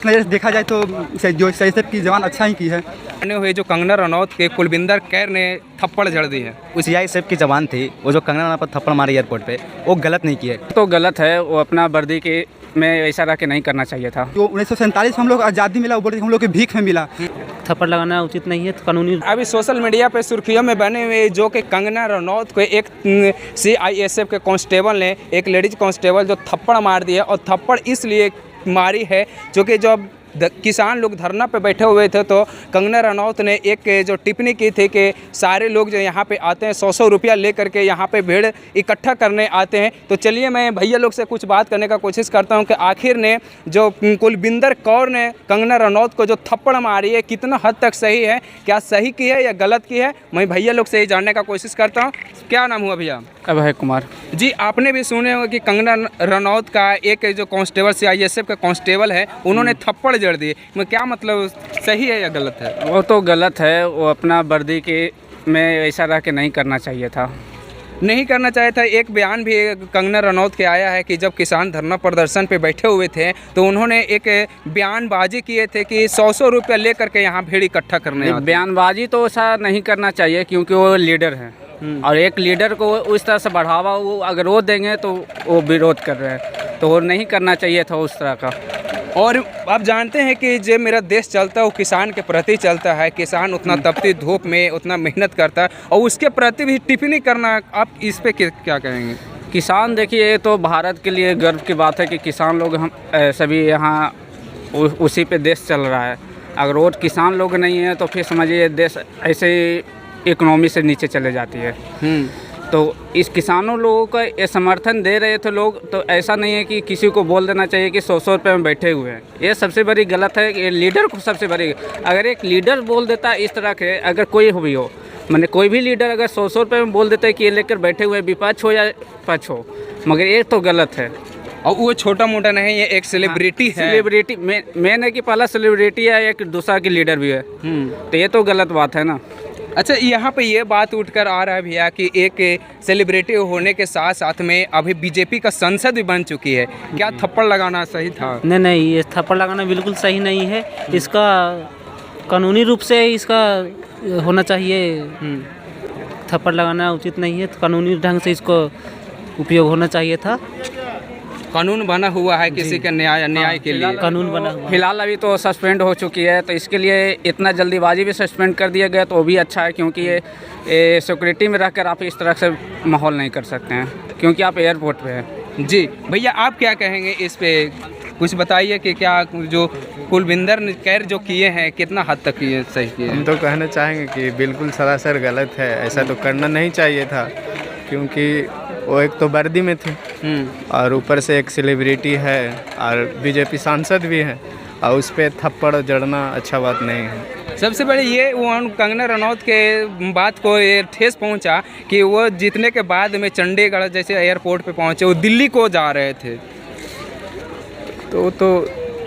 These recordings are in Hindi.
नज़र से देखा जाए तो जो सीआईएसएफ की जवान अच्छा ही की है। हुए जो कंगना रनौत के कुलविंदर कैर ने थप्पड़ जड़ दी है। वो सीआईएसएफ की जवान थी, वो जो कंगना रनौत पर थप्पड़ मारी एयरपोर्ट पे, वो गलत नहीं किए। तो गलत है, वो अपना वर्दी के में ऐसा रह के नहीं करना चाहिए था। जो 1947 हम लोग आज़ादी मिला, वो बोलते हम लोग के भीख में मिला। थप्पड़ लगाना उचित नहीं है, तो कानूनी। अभी सोशल मीडिया पे सुर्खियों में बने हुए जो कि कंगना रनौत को एक सीआईएसएफ के कांस्टेबल ने, एक लेडीज कांस्टेबल जो थप्पड़ मार दिया, और थप्पड़ इसलिए मारी है जो कि जब किसान लोग धरना पे बैठे हुए थे तो कंगना रनौत ने एक जो टिप्पणी की थी कि सारे लोग जो यहाँ पे आते हैं 100 रुपया ले करके यहाँ पे भीड़ इकट्ठा करने आते हैं। तो चलिए मैं भैया लोग से कुछ बात करने का कोशिश करता हूँ कि आखिर ने जो कुलविंदर कौर ने कंगना रनौत को जो थप्पड़ मारी है कितना हद तक सही है, क्या सही की है या गलत की है, मैं भैया लोग से ही जानने का कोशिश करता हूँ। क्या नाम हुआ भैया? अभय कुमार जी। आपने भी सुने होंगे कि कंगना रनौत का एक जो कांस्टेबल सीआईएसएफ का कांस्टेबल है, उन्होंने थप्पड़ जड़ दिए, मैं क्या मतलब सही है या गलत है? वो तो गलत है, वो अपना वर्दी के में ऐसा रह के नहीं करना चाहिए था। नहीं करना चाहिए था। एक बयान भी कंगना रनौत के आया है कि जब किसान धरना प्रदर्शन पे बैठे हुए थे तो उन्होंने एक बयानबाजी किए थे कि 100 रुपया ले करके यहाँ भीड़ इकट्ठा करने। बयानबाजी तो ऐसा नहीं करना चाहिए क्योंकि वो लीडर है, और एक लीडर को उस तरह से बढ़ावा वो अगर वो देंगे तो वो विरोध कर रहे हैं, तो वो नहीं करना चाहिए था उस तरह का। और आप जानते हैं कि जो मेरा देश चलता है वो किसान के प्रति चलता है। किसान उतना तपती धूप में उतना मेहनत करता है और उसके प्रति भी टिप्पणी करना, आप इस पे क्या कहेंगे? किसान देखिए, ये तो भारत के लिए गर्व की बात है कि किसान लोग हम सभी यहाँ उसी पे देश चल रहा है। अगर वो किसान लोग नहीं हैं तो फिर समझिए देश ऐसे इकोनॉमी से नीचे चले जाती है। तो इस किसानों लोगों का ये समर्थन दे रहे थे लोग, तो ऐसा नहीं है कि किसी को बोल देना चाहिए कि 100 रुपये में बैठे हुए हैं। ये सबसे बड़ी गलत है। ये लीडर को सबसे बड़ी, अगर एक लीडर बोल देता इस तरह के, अगर कोई भी हो, मैंने कोई भी लीडर अगर 100 रुपये में बोल देता है कि ये लेकर बैठे हुए विपक्ष हो या पक्ष हो, मगर ये तो गलत है। और वो छोटा मोटा नहीं, ये एक सेलिब्रिटी है। सेलिब्रिटी मेन है कि पहला सेलिब्रिटी है, एक दूसरा की लीडर भी है, तो ये तो गलत बात है ना। अच्छा, यहाँ पे ये बात उठकर आ रहा है भैया कि एक सेलिब्रिटी होने के साथ साथ में अभी बीजेपी का सांसद भी बन चुकी है, क्या थप्पड़ लगाना सही था? नहीं, ये थप्पड़ लगाना बिल्कुल सही नहीं है। इसका कानूनी रूप से इसका होना चाहिए। थप्पड़ लगाना उचित नहीं है, तो कानूनी ढंग से इसको उपयोग होना चाहिए था। कानून बना हुआ है किसी के न्याय के लिए, कानून बना हुआ। फिलहाल अभी तो सस्पेंड हो चुकी है, तो इसके लिए इतना जल्दीबाजी भी सस्पेंड कर दिया गया तो वो भी अच्छा है, क्योंकि ये सिक्योरिटी में रहकर आप इस तरह से माहौल नहीं कर सकते हैं, क्योंकि आप एयरपोर्ट पे हैं। जी भैया, आप क्या कहेंगे इस पे? कुछ बताइए कि क्या जो कुलविंदर कैर जो किए हैं कितना हद तक किए सही किए? हम तो कहना चाहेंगे कि बिल्कुल सरासर गलत है, ऐसा तो करना नहीं चाहिए था, क्योंकि वो एक तो वर्दी में थे और ऊपर से एक सेलिब्रिटी है और बीजेपी सांसद भी है, और उस पर थप्पड़ जड़ना अच्छा बात नहीं है। सबसे बड़ी ये वो कंगना रनौत के बात को ये ठेस पहुंचा कि वो जीतने के बाद में चंडीगढ़ जैसे एयरपोर्ट पे पहुंचे, वो दिल्ली को जा रहे थे। तो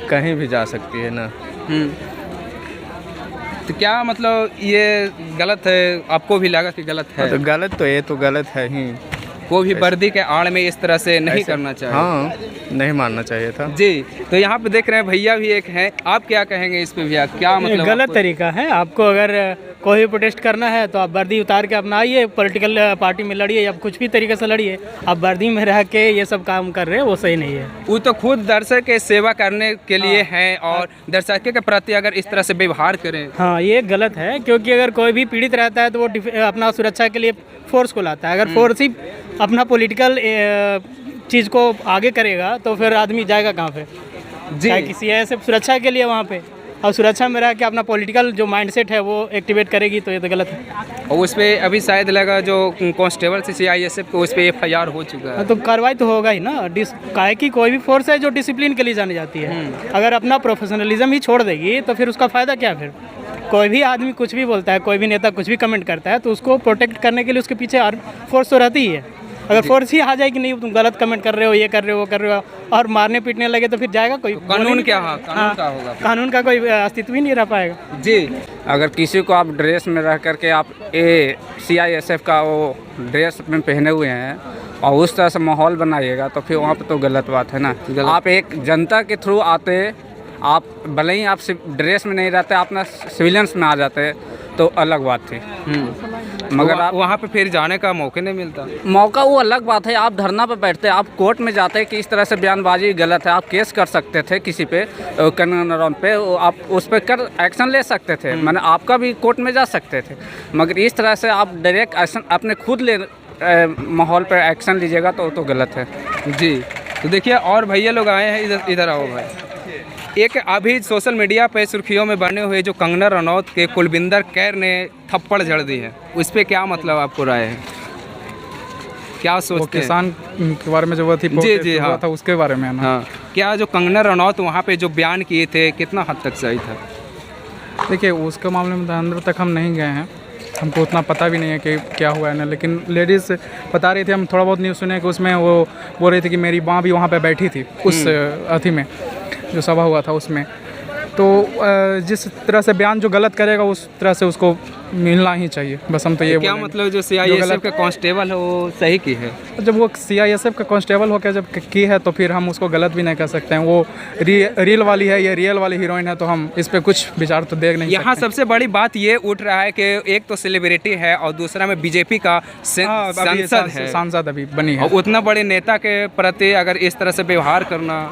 कहीं भी जा सकती है ना। तो क्या मतलब ये गलत है? आपको भी लगा कि गलत है? तो गलत तो ये तो गलत है ही। कोई भी वर्दी के आड़ में इस तरह से नहीं करना चाहिए। हाँ, नहीं मानना चाहिए था जी। तो यहाँ पे देख रहे हैं भैया भी एक हैं, आप क्या कहेंगे इस पे भैया? क्या मतलब गलत तरीका है। आपको अगर कोई भी प्रोटेस्ट करना है तो आप वर्दी उतार के अपना आइए, पॉलिटिकल पार्टी में लड़िए या कुछ भी तरीके से लड़िए। आप वर्दी में रह के ये सब काम कर रहे हैं, वो सही नहीं है। वो तो खुद दर्शक के सेवा करने के लिए हैं, और दर्शक के प्रति अगर इस तरह से व्यवहार करें, हाँ, ये गलत है। क्योंकि अगर कोई भी पीड़ित रहता है तो वो अपना सुरक्षा के लिए फोर्स को लाता है। अगर फोर्स ही अपना पॉलिटिकल चीज़ को आगे करेगा तो फिर आदमी जाएगा कहाँ पे? जी, किसी ऐसे सुरक्षा के लिए वहाँ पे, और सुरक्षा में रह के अपना पॉलिटिकल जो माइंडसेट है वो एक्टिवेट करेगी, तो ये तो गलत है। और उस पर अभी शायद लगा जो कांस्टेबल से सीआईएसएफ को उस पर एफआईआर हो चुका है। तो कार्रवाई तो होगा ही ना। काहे कि कोई भी फोर्स है जो डिसिप्लिन के लिए जानी जाती है, अगर अपना प्रोफेशनलिज्म ही छोड़ देगी तो फिर उसका फ़ायदा क्या? फिर कोई भी आदमी कुछ भी बोलता है, कोई भी नेता कुछ भी कमेंट करता है, तो उसको प्रोटेक्ट करने के लिए उसके पीछे फोर्स तो रहती ही है। अगर फोर्स ही आ जाए कि नहीं तुम गलत कमेंट कर रहे हो, ये कर रहे हो, वो कर रहे हो, और मारने पीटने लगे तो फिर जाएगा कोई? कानून क्या है? कानून का होगा? कानून का कोई अस्तित्व ही नहीं रह पाएगा। जी। अगर किसी को आप ड्रेस में रह करके आप सीआईएसएफ का वो ड्रेस में पहने हुए हैं और उस तरह से माहौल बनाइएगा तो फिर वहाँ पे तो गलत बात है ना। आप एक जनता के थ्रू आते आप भले ही आप ड्रेस में नहीं रहते, आप ना सिविलियंस में आ जाते तो अलग बात थी। मगर आप वहाँ पे फिर जाने का मौका नहीं मिलता। मौका वो अलग बात है। आप धरना पे बैठते, आप कोर्ट में जाते कि इस तरह से बयानबाजी गलत है, आप केस कर सकते थे किसी पे, कंगना रनौत पे, आप उस पर कर एक्शन ले सकते थे, मैंने आपका भी कोर्ट में जा सकते थे। मगर इस तरह से आप डायरेक्ट एक्शन अपने खुद ले माहौल पर एक्शन लीजिएगा तो गलत है जी। तो देखिए और भैया लोग आए हैं, इधर आओ भाई। एक अभी सोशल मीडिया पे सुर्खियों में बने हुए जो कंगना रनौत के कुलविंदर कैर ने थप्पड़ जड़ दी है, उस पर क्या मतलब आपको राय है, क्या सोचते हैं? किसान के बारे में जो वो थी जी हाँ था उसके बारे में ना। हाँ, क्या जो कंगना रनौत वहाँ पे जो बयान किए थे कितना हद तक सही था? देखिए उसके मामले में अंदर तक हम नहीं गए हैं, हमको उतना पता भी नहीं है कि क्या हुआ है ना, लेकिन लेडीज़ बता रही थी, हम थोड़ा बहुत न्यूज़ सुने कि उसमें वो बोल रही थी कि मेरी माँ भी वहाँ पे बैठी थी उस अथी में जो सभा हुआ था उसमें। तो जिस तरह से बयान जो गलत करेगा उस तरह से उसको मिलना ही चाहिए, बस हम तो ये क्या मतलब जो CISF का कांस्टेबल है वो सही की है? जब वो CISF का कांस्टेबल होकर जब की है तो फिर हम उसको गलत भी नहीं कर सकते हैं। वो रील वाली है, ये रियल वाली हीरोइन है, तो हम इस पे कुछ विचार तो देख नहीं सकते। यहाँ सबसे बड़ी बात ये उठ रहा है कि एक तो सेलिब्रिटी है और दूसरा में बीजेपी का सांसद है, सांसद अभी बनी है। और उतना बड़े नेता के प्रति अगर इस तरह से व्यवहार करना,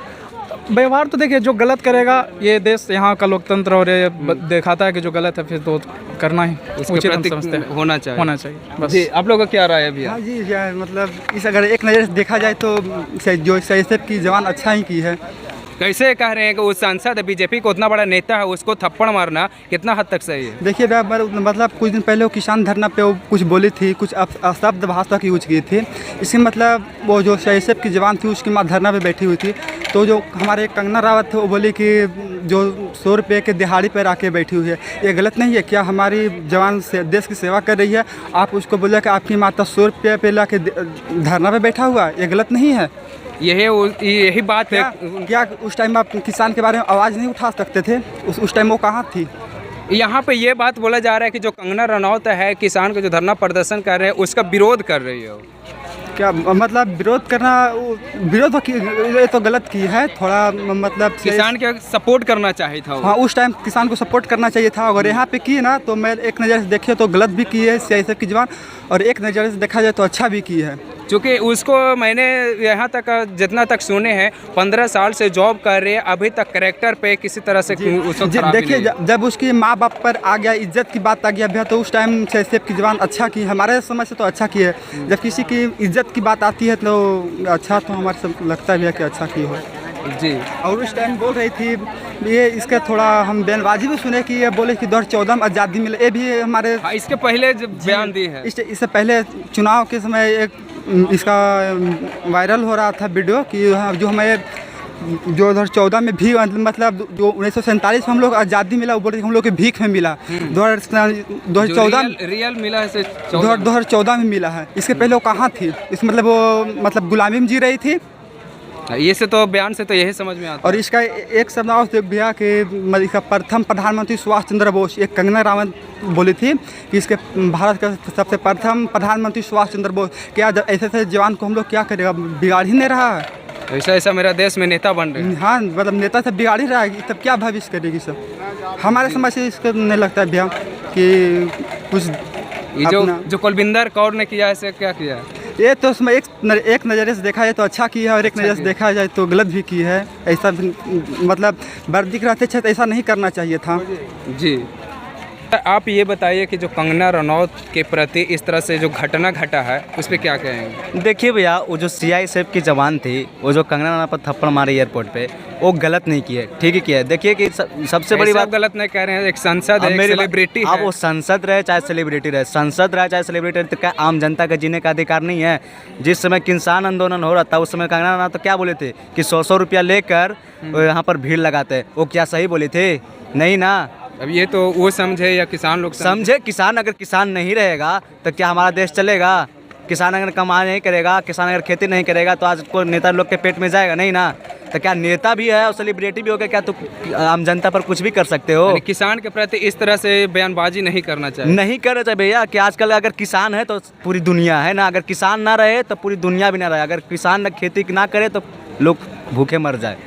व्यवहार तो देखिए जो गलत करेगा, ये देश यहाँ का लोकतंत्र और ये दिखाता है कि जो गलत है फिर तो करना ही उचित हम समझते हैं, होना चाहिए बस। जी, आप लोगों का क्या राय है भैया? हाँ जी, मतलब इस अगर एक नज़र से देखा जाए तो जो CISF की जवान अच्छा ही की है। कैसे कह रहे हैं कि उस सांसद बीजेपी को उतना बड़ा नेता है उसको थप्पड़ मारना कितना हद तक सही है? देखिए मतलब कुछ दिन पहले वो किसान धरना पे वो कुछ बोली थी, कुछ अशब्द भाषा की यूज की थी। इसके मतलब वो जो CISF की जवान थी उसकी माँ धरना पे बैठी हुई थी, तो जो हमारे कंगना रावत थे वो बोली कि जो 100 रुपये के दिहाड़ी पर आके बैठी हुई है, ये गलत नहीं है क्या? हमारी जवान से देश की सेवा कर रही है, आप उसको बोले कि आपकी माता 100 रुपये पे ला के धरना पे बैठा हुआ है, ये गलत नहीं है? यही बात है। क्या उस टाइम आप किसान के बारे में आवाज़ नहीं उठा सकते थे? उस टाइम वो कहाँ थी? यहाँ पे ये बात बोला जा रहा है कि जो कंगना रनौत है किसान का जो धरना प्रदर्शन कर रहे हैं उसका विरोध कर रही है। क्या मतलब विरोध करना? विरोध ये तो गलत की है थोड़ा, मतलब किसान के सपोर्ट करना चाहिए था। हाँ, उस टाइम किसान को सपोर्ट करना चाहिए था। अगर यहाँ पे की ना तो मैं एक नज़र से देखे तो गलत भी की है CISF की जवान, और एक नज़र से देखा जाए तो अच्छा भी की है। क्योंकि उसको मैंने यहाँ तक जितना तक सुने हैं 15 साल से जॉब कर रहे हैं, अभी तक कैरेक्टर पे किसी तरह से उसको देखिए जब उसकी माँ बाप पर आ गया, इज्जत की बात आ गया भैया, तो उस टाइम CISF की जवान अच्छा की, हमारे समझ से तो अच्छा की है। जब किसी की इज्जत की बात आती है तो अच्छा, तो हमारे सब लगता है कि अच्छा की हो जी। और उस टाइम बोल रही थी ये, इसका थोड़ा हम बयानबाजी भी सुने कि ये बोले कि 2014 में आज़ादी मिले, ये भी हमारे इसके पहले बयान दी है। इससे पहले चुनाव के समय एक इसका वायरल हो रहा था वीडियो कि जो हमें जो 2014 में भी मतलब जो 1947 में हम लोग आज़ादी मिला, वो बोल रहे हम लोग के भीख में मिला। 2014 रियल मिला है 2014 में मिला है। इसके पहले वो कहाँ थी? इस मतलब वो मतलब गुलामी में जी रही थी। ये से तो बयान से तो यही समझ में आता। और इसका एक शब्द और भैया कि इसका प्रथम प्रधानमंत्री सुभाष चंद्र बोस, एक कंगना रावत बोली थी कि इसके भारत का सबसे प्रथम प्रधानमंत्री सुभाष चंद्र बोस। क्या ऐसे जवान को हम लोग क्या करेगा? बिगाड़ ही नहीं रहा है। ऐसा मेरा देश में नेता बन रहे हैं। हाँ, मतलब नेता सब बिगाड़ ही रहा है, तब क्या भविष्य करेगी सब? हमारे समझ से इसको नहीं लगता है भैया कि कुछ ये जो कुलविंदर कौर ने किया है, क्या किया है? ये तो उसमें एक नज़र से देखा जाए तो अच्छा की है, और एक नज़र से देखा जाए तो गलत भी की है। ऐसा मतलब वर्दी रहते थे तो ऐसा नहीं करना चाहिए था जी। आप ये बताइए कि जो कंगना रनौत के प्रति इस तरह से जो घटना घटा है उस पर क्या कहेंगे? देखिए भैया, वो जो CISF की जवान थी, वो जो कंगना रनौत पर थप्पड़ मारी एयरपोर्ट पे, वो गलत नहीं किए, ठीक ही किया है। देखिए कि सबसे बड़ी बात गलत नहीं कह रहे हैं, एक सांसद है, एक सेलिब्रिटी है। अब वो सांसद रहे चाहे सेलिब्रिटी रहे, सांसद रहे चाहे सेलिब्रिटी रहे, तो क्या आम जनता का जीने का अधिकार नहीं है? जिस समय किसान आंदोलन हो रहा था उस समय कंगना रनौत तो क्या बोले थे कि 100 रुपया लेकर यहाँ पर भीड़ लगाते, वो क्या सही बोले थे? नहीं ना। अब ये तो वो समझे या किसान लोग समझे? किसान अगर किसान नहीं रहेगा तो क्या हमारा देश चलेगा? किसान अगर कमाई नहीं करेगा, किसान अगर खेती नहीं करेगा तो आज को नेता लोग के पेट में जाएगा नहीं ना। तो क्या नेता भी है और सेलिब्रिटी भी हो गया, क्या तो आम जनता पर कुछ भी कर सकते हो? किसान के प्रति इस तरह से बयानबाजी नहीं करना चाहिए। नहीं करना चाहिए भैया, कि आजकल अगर किसान है तो पूरी दुनिया है ना, अगर किसान ना रहे तो पूरी दुनिया भी ना रहे। अगर किसान खेती ना करे तो लोग भूखे मर जाए।